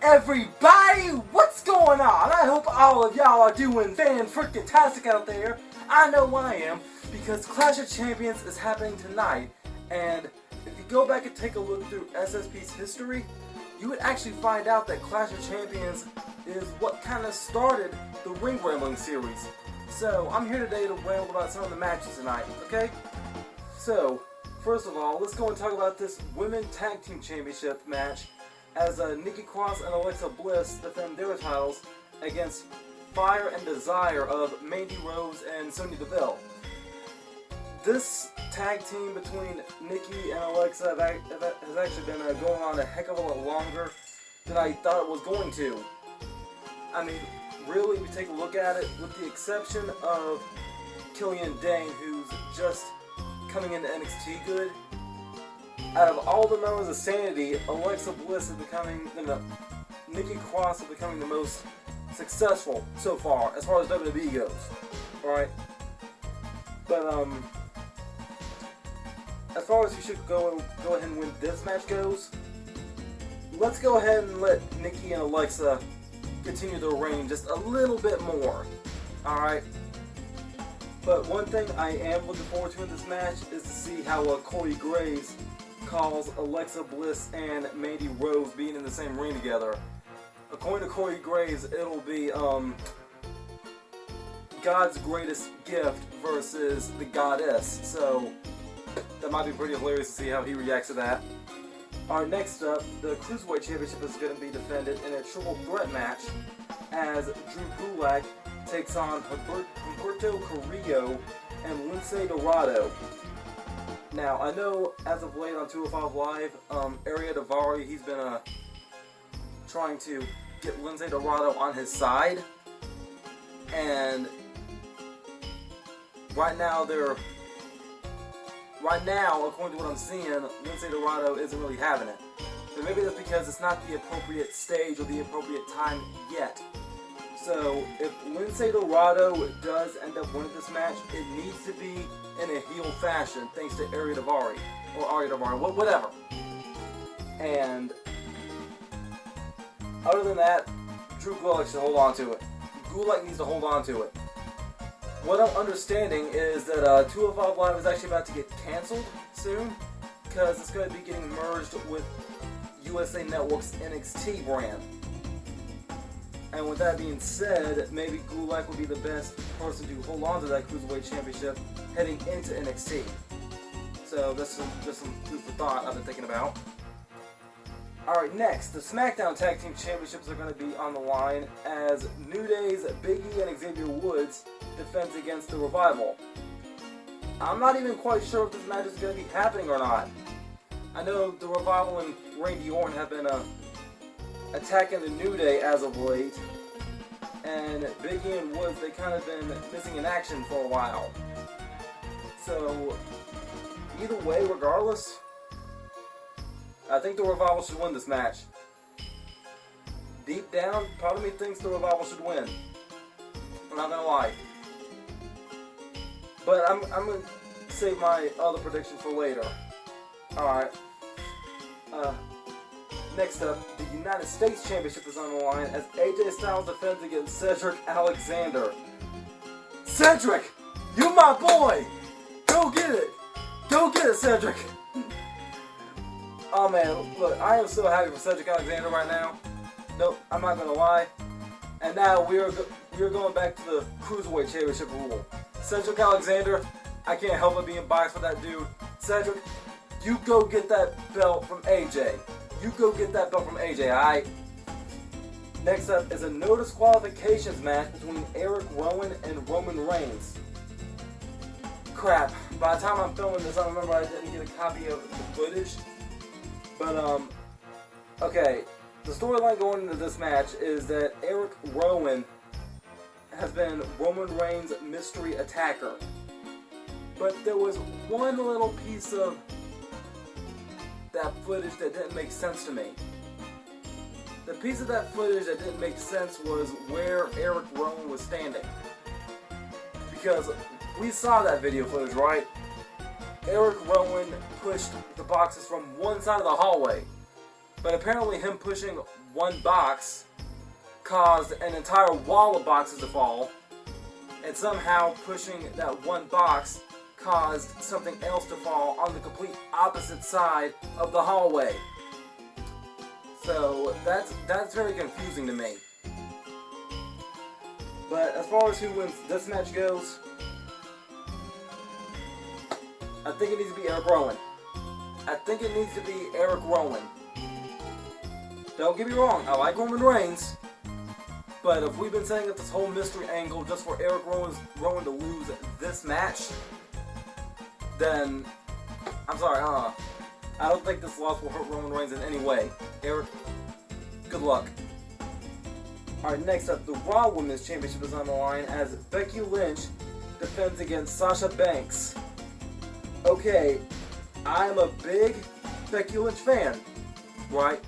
Everybody, what's going on? I hope all of y'all are doing fan-freaking-tastic out there. I know I am, because Clash of Champions is happening tonight, and if you go back and take a look through SSP's history, you would actually find out that Clash of Champions is what kind of started the Ring Rambling series. So, I'm here today to ramble about some of the matches tonight, okay? So, first of all, let's go and talk about this Women's Tag Team Championship match as Nikki Cross and Alexa Bliss defend their titles against Fire and Desire of Mandy Rose and Sonya Deville. This tag team between Nikki and Alexa has actually been going on a heck of a lot longer than I thought it was going to. I mean, really, if you take a look at it, with the exception of Killian Dane, who's just coming into NXT good, out of all the members of Sanity, Alexa Bliss is becoming, Nikki Cross is becoming the most successful so far as WWE goes. Alright? But, as far as who should go ahead and win this match goes, let's go ahead and let Nikki and Alexa continue their reign just a little bit more. Alright? But one thing I am looking forward to in this match is to see how Corey Graves calls Alexa Bliss and Mandy Rose being in the same ring together. According to Corey Graves, it'll be God's greatest gift versus the goddess. So that might be pretty hilarious to see how he reacts to that. Alright, next up, the Cruiserweight Championship is going to be defended in a triple threat match as Drew Gulak takes on Humberto Carrillo and Lince Dorado. Now, I know as of late on 205 Live, Ariel Daivari, he's been trying to get Lince Dorado on his side, and right now, according to what I'm seeing, Lince Dorado isn't really having it. But maybe that's because it's not the appropriate stage or the appropriate time yet. So, if Lince Dorado does end up winning this match, it needs to be in a heel fashion, thanks to Ariel Daivari, or Ariel Daivari, whatever. And other than that, Drew Gulak should hold on to it. Gulak needs to hold on to it. What I'm understanding is that 205 Live is actually about to get canceled soon, because it's going to be getting merged with USA Network's NXT brand. And with that being said, maybe Gulak would be the best person to hold on to that Cruiserweight Championship heading into NXT. So that's just some food for thought I've been thinking about. Alright, next, the SmackDown Tag Team Championships are going to be on the line as New Day's Big E and Xavier Woods defends against the Revival. I'm not even quite sure if this match is going to be happening or not. I know the Revival and Randy Orton have been attacking the New Day as of late, and Big E and Woods, they kind of been missing in action for a while. So, either way, regardless, I think the Revival should win this match. Deep down, part of me thinks the Revival should win. I'm not gonna lie. But I'm gonna save my other prediction for later. Alright. Next up, the United States Championship is on the line as AJ Styles defends against Cedric Alexander. Cedric! You my boy! Go get it! Go get it, Cedric! Oh man, look, I am so happy for Cedric Alexander right now. Nope, I'm not gonna lie. And now we are going back to the Cruiserweight Championship rule. Cedric Alexander, I can't help but being biased for that dude. Cedric, you go get that belt from AJ. You go get that belt from AJ, alright? Next up is a no disqualifications match between Eric Rowan and Roman Reigns. Crap, by the time I'm filming this, I remember I didn't get a copy of the footage. But, okay, the storyline going into this match is that Eric Rowan has been Roman Reigns' mystery attacker. But there was one little piece of that footage that didn't make sense to me. The piece of that footage that didn't make sense was where Eric Rowan was standing. Because we saw that video footage, right? Eric Rowan pushed the boxes from one side of the hallway. But apparently him pushing one box caused an entire wall of boxes to fall, and somehow pushing that one box caused something else to fall on the complete opposite side of the hallway. So that's very confusing to me. But as far as who wins this match goes, I think it needs to be Eric Rowan. I think it needs to be Eric Rowan. Don't get me wrong, I like Roman Reigns, but if we've been setting up this whole mystery angle just for Eric Rowan to lose this match, then I'm sorry, I don't think this loss will hurt Roman Reigns in any way. Eric, good luck. Alright, next up, the Raw Women's Championship is on the line as Becky Lynch defends against Sasha Banks. Okay, I am a big Becky Lynch fan, right?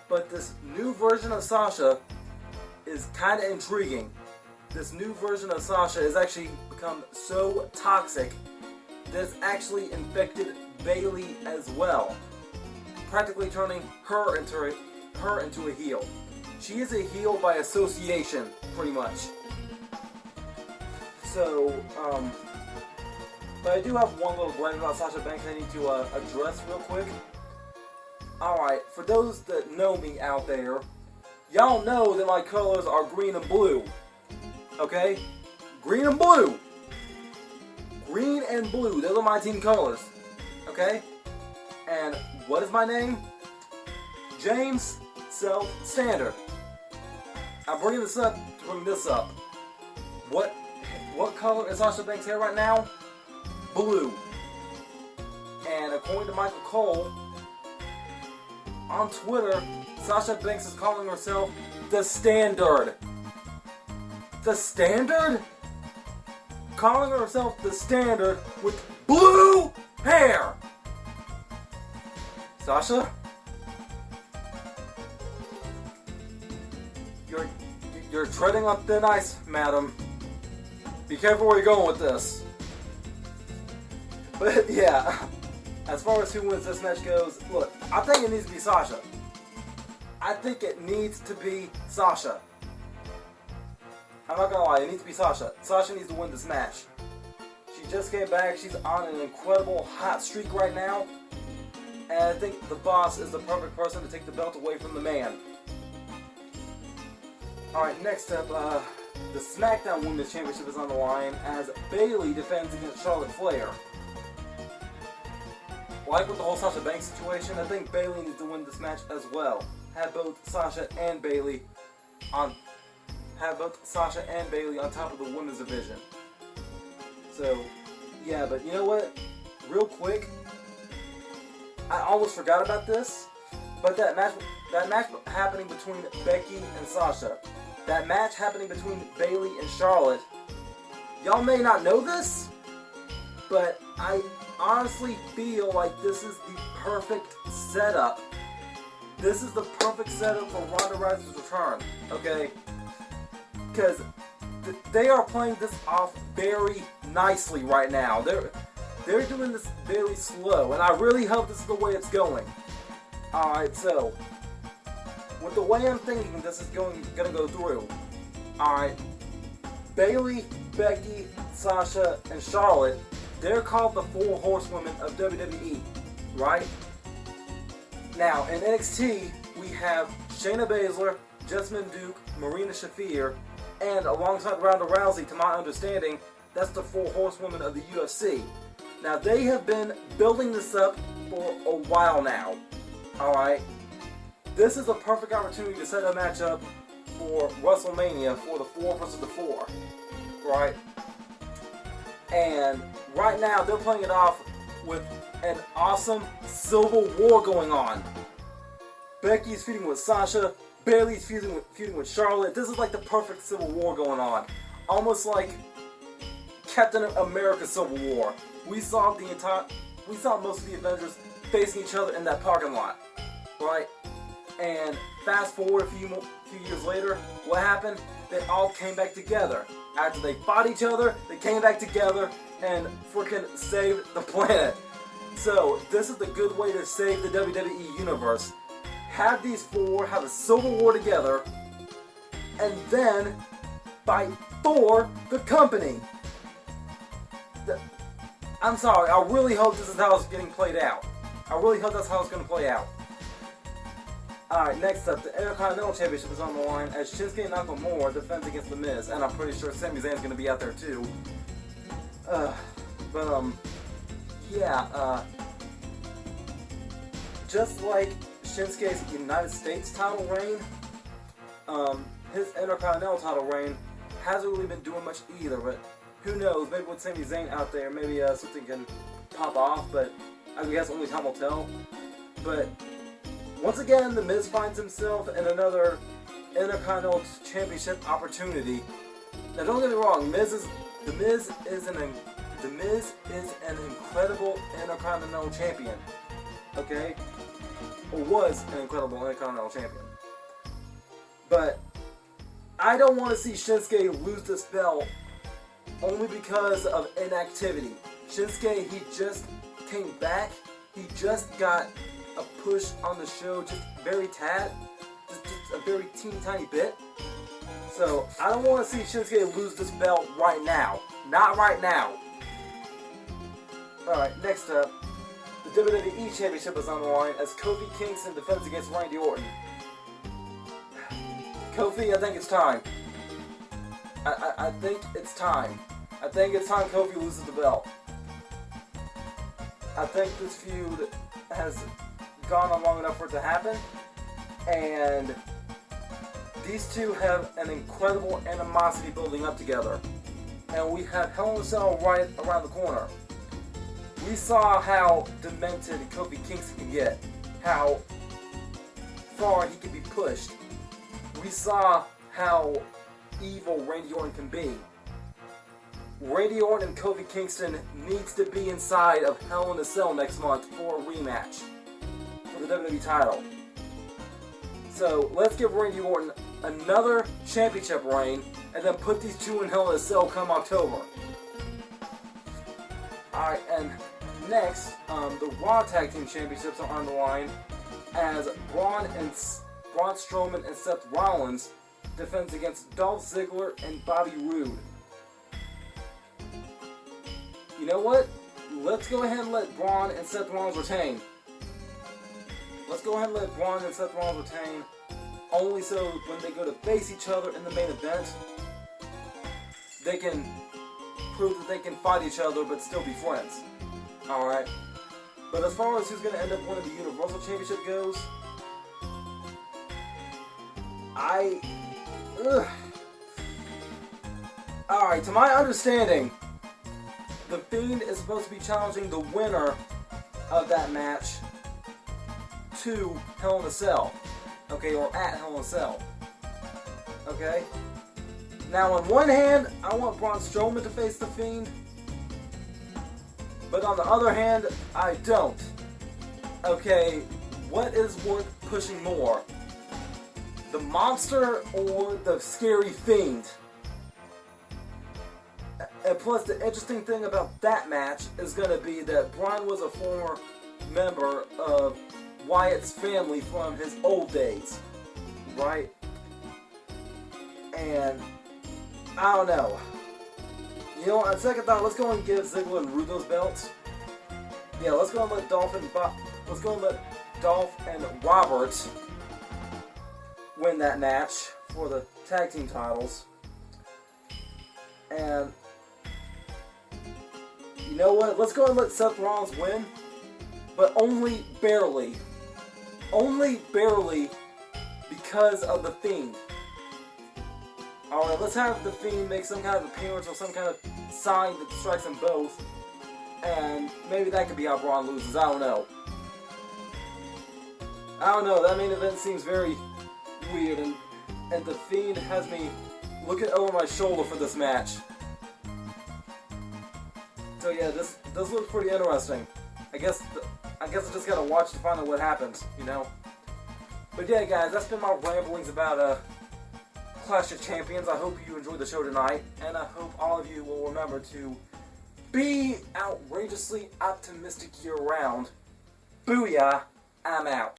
But this new version of Sasha is kind of intriguing. This new version of Sasha has actually become so toxic that it's actually infected Bayley as well, practically turning her into a heel. She is a heel by association, pretty much. So, but I do have one little gripe about Sasha Banks I need to address real quick. Alright, for those that know me out there, y'all know that my colors are green and blue. Okay? Green and blue. Green and blue, those are my team colors. Okay? And what is my name? James Self Standard. I'm bringing this up to bring this up. What color is Sasha Banks' hair right now? Blue. And according to Michael Cole, on Twitter, Sasha Banks is calling herself the Standard. The Standard? Calling herself the Standard with blue hair. Sasha? You're treading on thin ice, madam. Be careful where you're going with this. But yeah, as far as who wins this match goes, look, I think it needs to be Sasha. I think it needs to be Sasha. I'm not gonna lie, it needs to be Sasha. Sasha needs to win this match. She just came back, she's on an incredible hot streak right now. And I think the boss is the perfect person to take the belt away from the man. Alright, next up, the SmackDown Women's Championship is on the line as Bayley defends against Charlotte Flair. Like with the whole Sasha Banks situation, I think Bayley needs to win this match as well. Have both Sasha and Bayley on top of the women's division. So, yeah, but you know what? Real quick, I almost forgot about this, but that match happening between Becky and Sasha, that match happening between Bayley and Charlotte, y'all may not know this, but I honestly feel like this is the perfect setup. This is the perfect setup for Ronda Rousey's return, okay? Because they are playing this off very nicely right now. They're doing this very slow, and I really hope this is the way it's going. Alright, so with the way I'm thinking this is gonna go through, alright, Bayley, Becky, Sasha, and Charlotte, they're called the Four Horsewomen of WWE, right? Now, in NXT, we have Shayna Baszler, Jessamine Duke, Marina Shafir, and alongside Ronda Rousey, to my understanding, that's the Four Horsewomen of the UFC. Now, they have been building this up for a while now, alright? This is a perfect opportunity to set a matchup for WrestleMania for the 4 versus the 4, right? And right now, they're playing it off with an awesome civil war going on. Becky's feuding with Sasha, Bayley's feuding with Charlotte. This is like the perfect civil war going on. Almost like Captain America Civil War. We saw most of the Avengers facing each other in that parking lot, right? And fast forward a few years later, what happened? They all came back together. After they fought each other, they came back together and freaking saved the planet. So, this is the good way to save the WWE Universe. have these four have a civil war together, and then fight for the company. I'm sorry, I really hope this is how it's getting played out. I really hope that's how it's going to play out. Alright, next up, the Intercontinental Championship is on the line as Shinsuke Nakamura defends against The Miz, and I'm pretty sure Sami Zayn's going to be out there too. Just like Shinsuke's United States title reign, his Intercontinental title reign hasn't really been doing much either, but who knows, maybe with Sami Zayn out there, maybe something can pop off, but I guess only time will tell. But once again, The Miz finds himself in another Intercontinental Championship opportunity. Now don't get me wrong, The Miz is an incredible Intercontinental Champion, okay? Or was an incredible Intercontinental Champion. But I don't want to see Shinsuke lose this belt only because of inactivity. Shinsuke, he just came back. He just got a push on the show, just very tad, just a very teeny tiny bit. So I don't want to see Shinsuke lose this belt right now. Not right now. Alright, next up, the WWE Championship is on the line as Kofi Kingston defends against Randy Orton. Kofi, I think it's time. I think it's time. I think it's time Kofi loses the belt. I think this feud has gone on long enough for it to happen, and these two have an incredible animosity building up together. And we have Hell in a Cell right around the corner. We saw how demented Kofi Kingston can get, how far he can be pushed. We saw how evil Randy Orton can be. Randy Orton and Kofi Kingston needs to be inside of Hell in a Cell next month for a rematch for the WWE title. So let's give Randy Orton another championship reign and then put these two in Hell in a Cell come October. Alright, and next, the Raw Tag Team Championships are on the line as Braun Strowman and Seth Rollins defends against Dolph Ziggler and Bobby Roode. You know what? Let's go ahead and let Braun and Seth Rollins retain. Let's go ahead and let Braun and Seth Rollins retain, only so when they go to face each other in the main event, they can prove that they can fight each other but still be friends. Alright? But as far as who's going to end up winning the Universal Championship goes, Alright, to my understanding, The Fiend is supposed to be challenging the winner of that match to Hell in a Cell. Okay, or at Hell in a Cell. Okay? Now, on one hand, I want Braun Strowman to face The Fiend. But on the other hand, I don't. Okay, what is worth pushing more? The monster or the scary Fiend? And plus, the interesting thing about that match is going to be that Braun was a former member of Wyatt's family from his old days, right? And I don't know. You know, on second thought, let's go and give Ziggler and Roode those belts. Yeah, let's go and let Dolph and Robert win that match for the tag team titles. And you know what? Let's go and let Seth Rollins win, but only barely. Only barely because of The Fiend. Alright, let's have The Fiend make some kind of appearance or some kind of sign that strikes them both. And maybe that could be how Braun loses. I don't know. That main event seems very weird, and The Fiend has me looking over my shoulder for this match. So yeah, this looks pretty interesting. I guess I just gotta watch to find out what happens, you know? But yeah, guys, that's been my ramblings about Clash of Champions. I hope you enjoyed the show tonight, and I hope all of you will remember to be outrageously optimistic year-round. Booyah, I'm out.